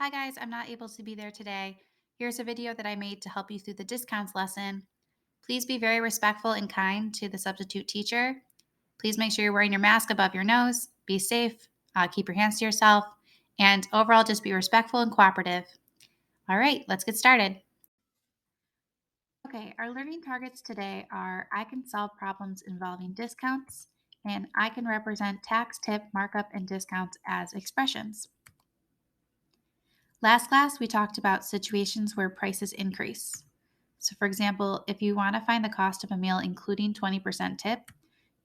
Hi guys, I'm not able to be there today. Here's a video that I made to help you through the discounts lesson. Please be very respectful and kind to the substitute teacher. Please make sure you're wearing your mask above your nose. Be safe. Keep your hands to yourself. And overall, just be respectful and cooperative. All right, let's get started. Okay, our learning targets today are I can solve problems involving discounts, and I can represent tax, tip, markup, and discounts as expressions. Last class, we talked about situations where prices increase. So, for example, if you want to find the cost of a meal including 20% tip,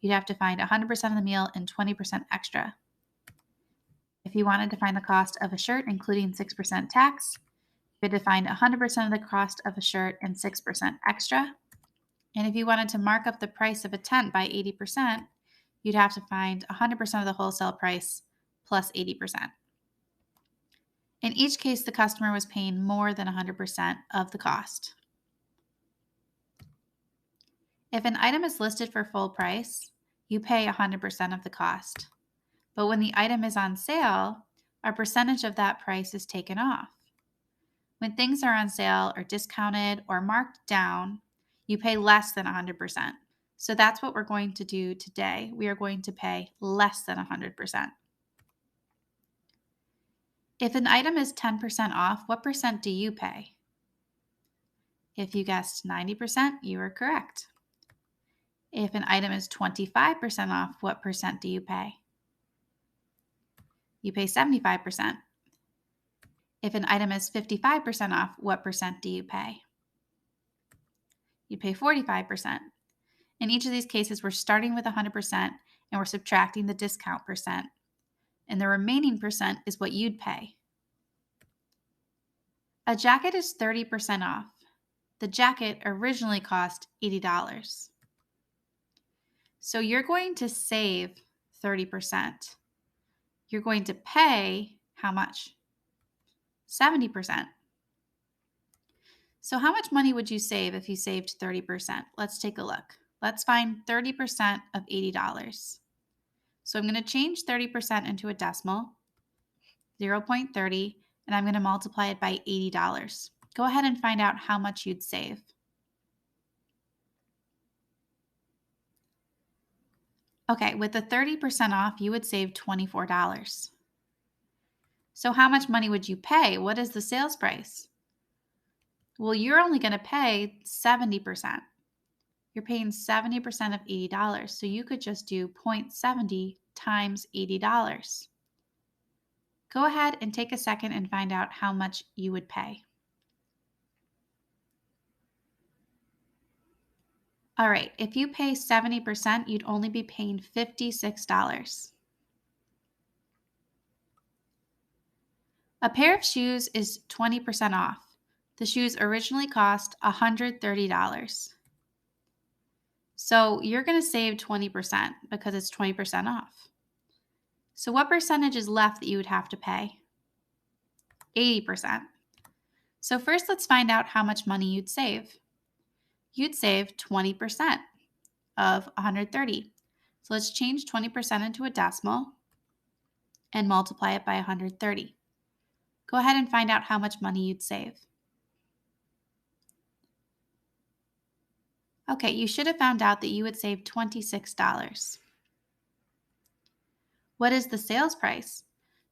you'd have to find 100% of the meal and 20% extra. If you wanted to find the cost of a shirt including 6% tax, you had to find 100% of the cost of a shirt and 6% extra. And if you wanted to mark up the price of a tent by 80%, you'd have to find 100% of the wholesale price plus 80%. In each case, the customer was paying more than 100% of the cost. If an item is listed for full price, you pay 100% of the cost. But when the item is on sale, a percentage of that price is taken off. When things are on sale or discounted or marked down, you pay less than 100%. So that's what we're going to do today. We are going to pay less than 100%. If an item is 10% off, what percent do you pay? If you guessed 90%, you are correct. If an item is 25% off, what percent do you pay? You pay 75%. If an item is 55% off, what percent do you pay? You pay 45%. In each of these cases, we're starting with 100% and we're subtracting the discount percent. And the remaining percent is what you'd pay. A jacket is 30% off. The jacket originally cost $80. So you're going to save 30%. You're going to pay how much? 70%. So how much money would you save if you saved 30%? Let's take a look. Let's find 30% of $80. So I'm going to change 30% into a decimal, 0.30, and I'm going to multiply it by $80. Go ahead and find out how much you'd save. Okay, with the 30% off, you would save $24. So how much money would you pay? What is the sales price? Well, you're only going to pay 70%. You're paying 70% of $80. So you could just do 0.70 times $80. Go ahead and take a second and find out how much you would pay. All right, if you pay 70%, you'd only be paying $56. A pair of shoes is 20% off. The shoes originally cost $130. So you're going to save 20% because it's 20% off. So what percentage is left that you would have to pay? 80%. So first let's find out how much money you'd save. You'd save 20% of 130. So let's change 20% into a decimal and multiply it by 130. Go ahead and find out how much money you'd save. Okay, you should have found out that you would save $26. What is the sales price?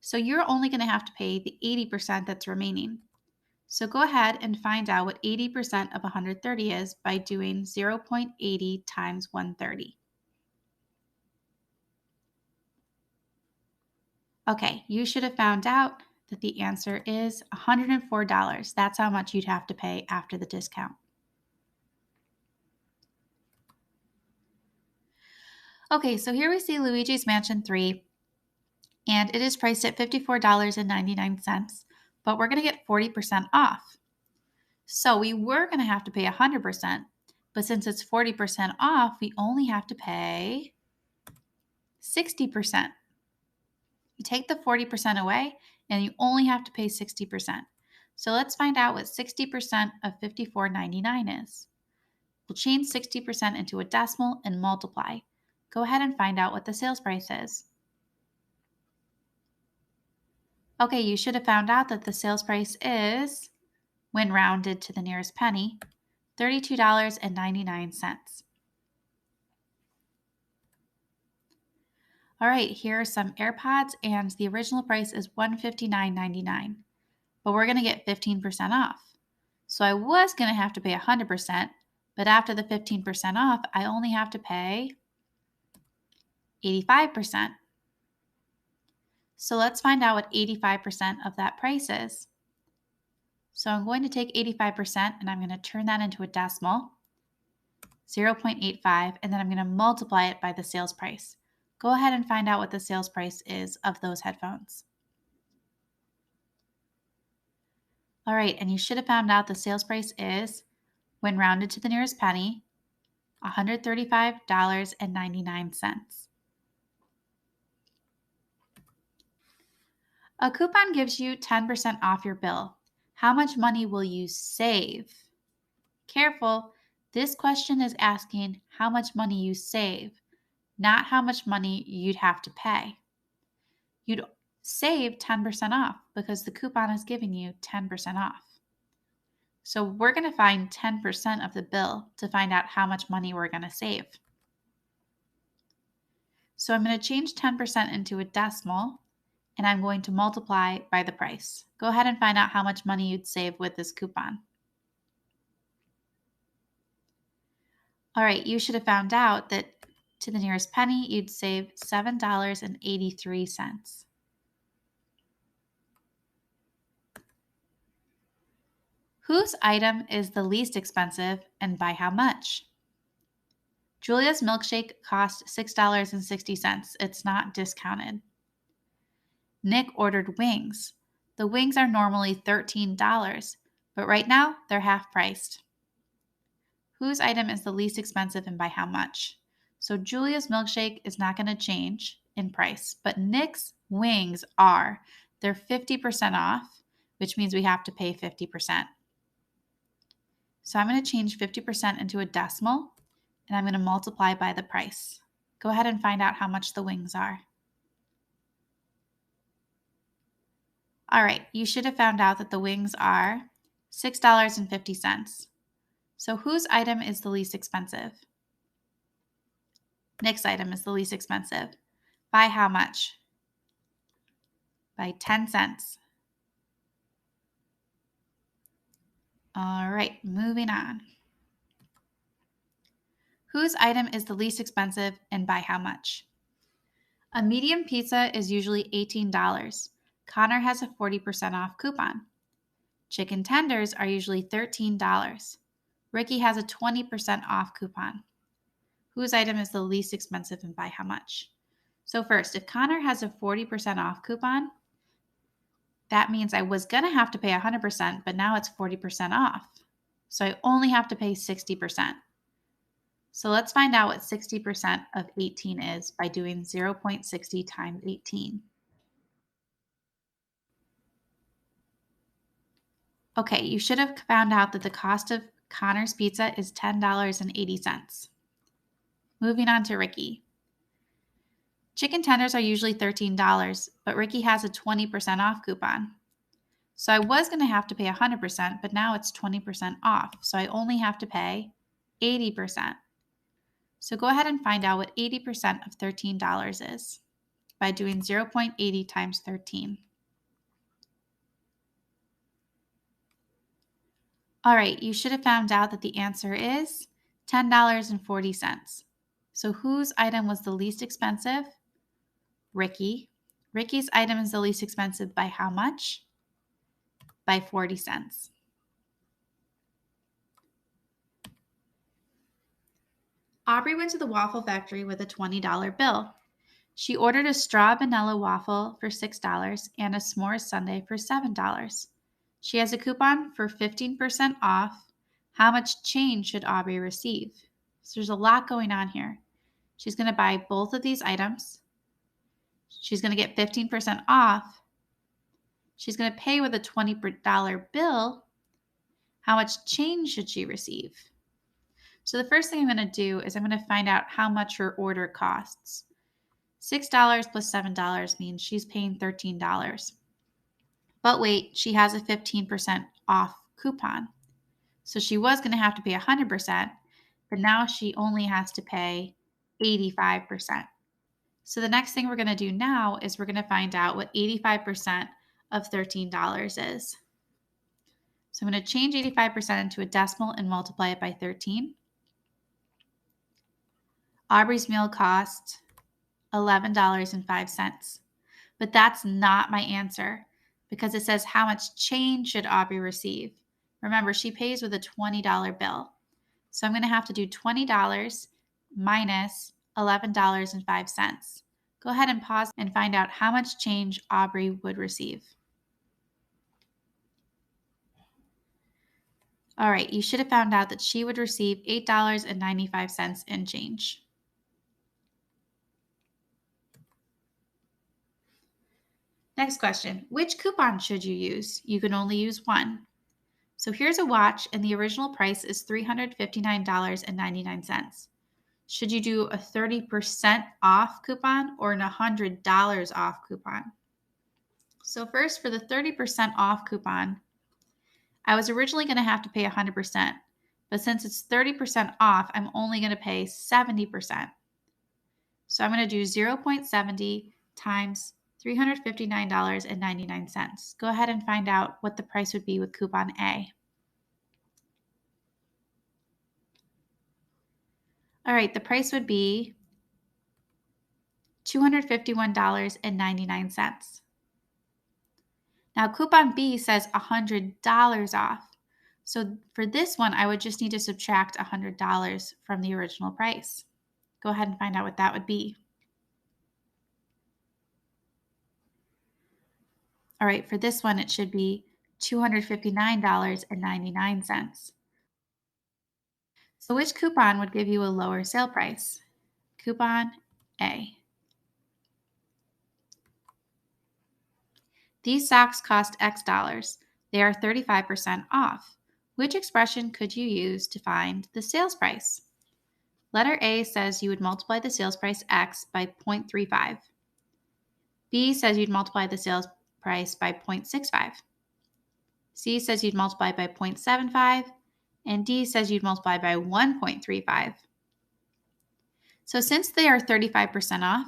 So you're only going to have to pay the 80% that's remaining. So go ahead and find out what 80% of 130 is by doing 0.80 times 130. Okay, you should have found out that the answer is $104. That's how much you'd have to pay after the discount. Okay, so here we see Luigi's Mansion 3, and it is priced at $54.99, but we're going to get 40% off. So we were going to have to pay 100%, but since it's 40% off, we only have to pay 60%. You take the 40% away, and you only have to pay 60%. So let's find out what 60% of $54.99 is. We'll change 60% into a decimal and multiply. Go ahead and find out what the sales price is. Okay, you should have found out that the sales price is, when rounded to the nearest penny, $32.99. All right, here are some AirPods, and the original price is $159.99, but we're going to get 15% off. So I was going to have to pay 100%, but after the 15% off, I only have to pay 85%. So let's find out what 85% of that price is. So I'm going to take 85% and I'm going to turn that into a decimal, 0.85, and then I'm going to multiply it by the sales price. Go ahead and find out what the sales price is of those headphones. All right, and you should have found out the sales price is, when rounded to the nearest penny, $135.99. A coupon gives you 10% off your bill. How much money will you save? Careful, this question is asking how much money you save, not how much money you'd have to pay. You'd save 10% off because the coupon is giving you 10% off. So we're going to find 10% of the bill to find out how much money we're going to save. So I'm going to change 10% into a decimal, and I'm going to multiply by the price. Go ahead and find out how much money you'd save with this coupon. All right, you should have found out that to the nearest penny, you'd save $7.83. Whose item is the least expensive and by how much? Julia's milkshake cost $6.60. It's not discounted. Nick ordered wings. The wings are normally $13, but right now they're half priced. Whose item is the least expensive and by how much? So Julia's milkshake is not going to change in price, but Nick's wings are. They're 50% off, which means we have to pay 50%. So I'm going to change 50% into a decimal, and I'm going to multiply by the price. Go ahead and find out how much the wings are. All right, you should have found out that the wings are $6.50. So whose item is the least expensive? Nick's item is the least expensive. By how much? By 10 cents. All right, moving on. Whose item is the least expensive and by how much? A medium pizza is usually $18. Connor has a 40% off coupon. Chicken tenders are usually $13. Ricky has a 20% off coupon. Whose item is the least expensive and by how much? So first, if Connor has a 40% off coupon, that means I was going to have to pay 100%, but now it's 40% off. So I only have to pay 60%. So let's find out what 60% of 18 is by doing 0.60 times 18. Okay, you should have found out that the cost of Connor's pizza is $10.80. Moving on to Ricky. Chicken tenders are usually $13, but Ricky has a 20% off coupon. So I was going to have to pay 100%, but now it's 20% off. So I only have to pay 80%. So go ahead and find out what 80% of $13 is by doing 0.80 times 13. All right, you should have found out that the answer is $10.40. So whose item was the least expensive? Ricky. Ricky's item is the least expensive by how much? By 40 cents. Aubrey went to the waffle factory with a $20 bill. She ordered a straw vanilla waffle for $6 and a s'mores sundae for $7. She has a coupon for 15% off. How much change should Aubrey receive? So there's a lot going on here. She's going to buy both of these items. She's going to get 15% off. She's going to pay with a $20 bill. How much change should she receive? So the first thing I'm going to do is I'm going to find out how much her order costs. $6 plus $7 means she's paying $13. But wait, she has a 15% off coupon. So she was going to have to pay 100%, but now she only has to pay 85%. So the next thing we're going to do now is we're going to find out what 85% of $13 is. So I'm going to change 85% into a decimal and multiply it by 13. Aubrey's meal cost $11.05. But that's not my answer because it says how much change should Aubrey receive. Remember, she pays with a $20 bill. So I'm going to have to do $20 minus $11.05. Go ahead and pause and find out how much change Aubrey would receive. All right, you should have found out that she would receive $8.95 in change. Next question, which coupon should you use? You can only use one. So here's a watch and the original price is $359.99. Should you do a 30% off coupon or an $100 off coupon? So first, for the 30% off coupon, I was originally going to have to pay 100%, but since it's 30% off, I'm only going to pay 70%. So I'm going to do 0.70 times $359.99. Go ahead and find out what the price would be with coupon A. All right, the price would be $251.99. Now, coupon B says $100 off. So for this one, I would just need to subtract $100 from the original price. Go ahead and find out what that would be. All right, for this one, it should be $259.99. So which coupon would give you a lower sale price? Coupon A. These socks cost X dollars. They are 35% off. Which expression could you use to find the sales price? Letter A says you would multiply the sales price X by 0.35. B says you'd multiply the sales price by 0.65. C says you'd multiply by 0.75. And D says you'd multiply by 1.35. So since they are 35% off,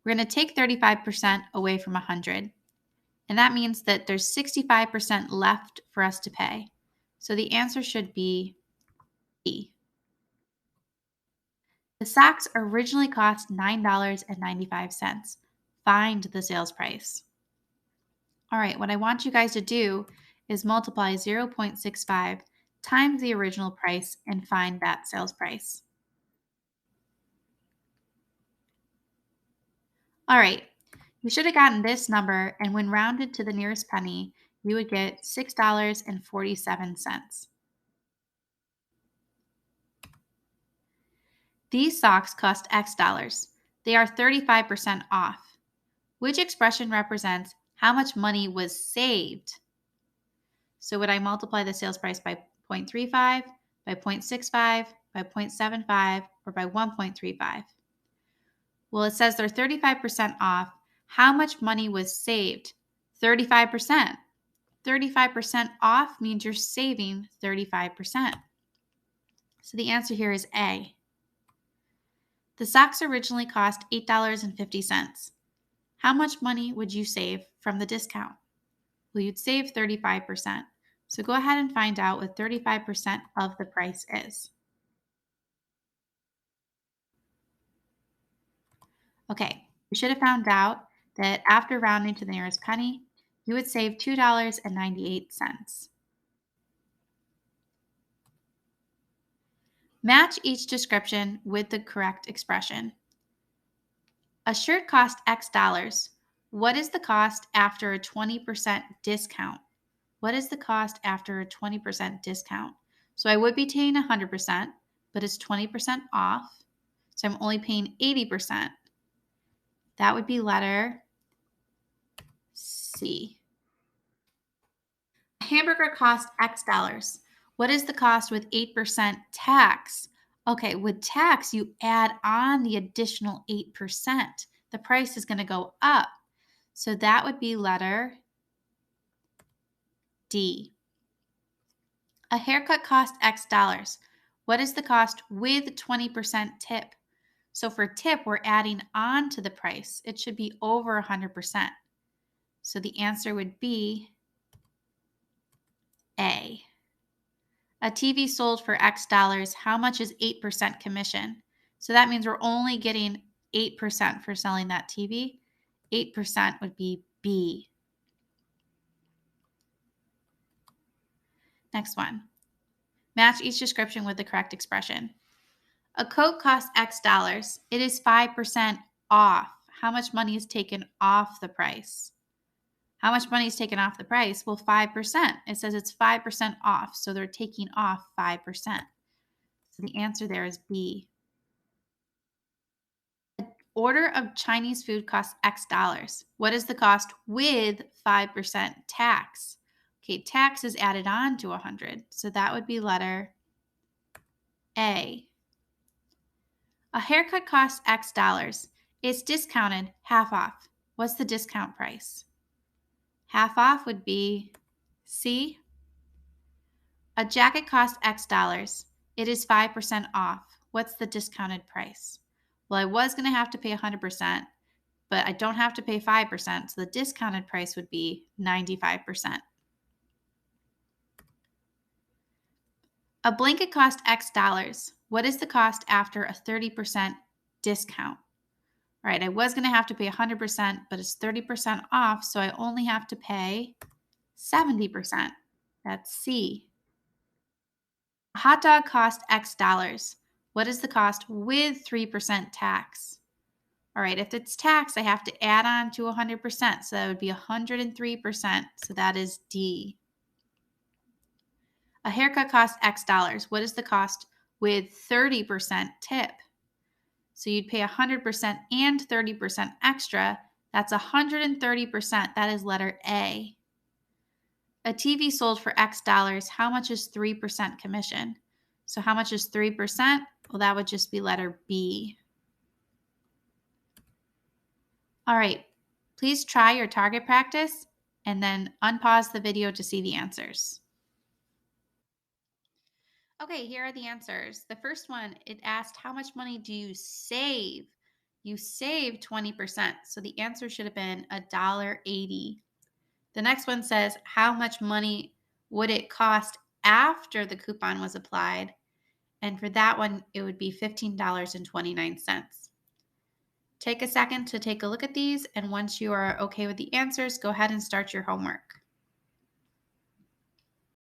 we're going to take 35% away from 100. And that means that there's 65% left for us to pay. So the answer should be B. The socks originally cost $9.95. Find the sales price. All right, what I want you guys to do is multiply 0.65 times the original price and find that sales price. All right, you should have gotten this number, and when rounded to the nearest penny, you would get $6.47. These socks cost X dollars. They are 35% off. Which expression represents how much money was saved? So would I multiply the sales price by 0.35, by 0.65, by 0.75, or by 1.35? Well, it says they're 35% off. How much money was saved? 35%. 35% off means you're saving 35%. So the answer here is A. The socks originally cost $8.50. How much money would you save from the discount? Well, you'd save 35%. So go ahead and find out what 35% of the price is. Okay, you should have found out that after rounding to the nearest penny, you would save $2.98. Match each description with the correct expression. A shirt cost X dollars. What is the cost after a 20% discount? What is the cost after a 20% discount? So I would be paying 100%, but it's 20% off. So I'm only paying 80%. That would be letter C. A hamburger cost X dollars. What is the cost with 8% tax? Okay, with tax, you add on the additional 8%. The price is going to go up. So that would be letter D. A haircut cost X dollars. What is the cost with 20% tip? So for tip, we're adding on to the price. It should be over 100%. So the answer would be A. A TV sold for X dollars. How much is 8% commission? So that means we're only getting 8% for selling that TV. 8% would be B. Next one. Match each description with the correct expression. A coat costs X dollars. It is 5% off. How much money is taken off the price? How much money is taken off the price? Well, 5%. It says it's 5% off, so they're taking off 5%. So the answer there is B. An order of Chinese food costs X dollars. What is the cost with 5% tax? Okay, tax is added on to 100, so that would be letter A. A haircut costs X dollars. It's discounted half off. What's the discount price? Half off would be C. A jacket costs X dollars. It is 5% off. What's the discounted price? Well, I was going to have to pay 100%, but I don't have to pay 5%, so the discounted price would be 95%. A blanket costs X dollars. What is the cost after a 30% discount? All right, I was going to have to pay 100%, but it's 30% off, so I only have to pay 70%. That's C. A hot dog costs X dollars. What is the cost with 3% tax? All right, if it's tax, I have to add on to 100%, so that would be 103%, so that is D. A haircut costs X dollars. What is the cost with 30% tip? So you'd pay 100% and 30% extra. That's 130%. That is letter A. A TV sold for X dollars. How much is 3% commission? So how much is 3%? Well, that would just be letter B. All right, please try your target practice and then unpause the video to see the answers. Okay, here are the answers. The first one, it asked, how much money do you save? You save 20%. So the answer should have been $1.80. The next one says, how much money would it cost after the coupon was applied? And for that one, it would be $15.29. Take a second to take a look at these. And once you are okay with the answers, go ahead and start your homework.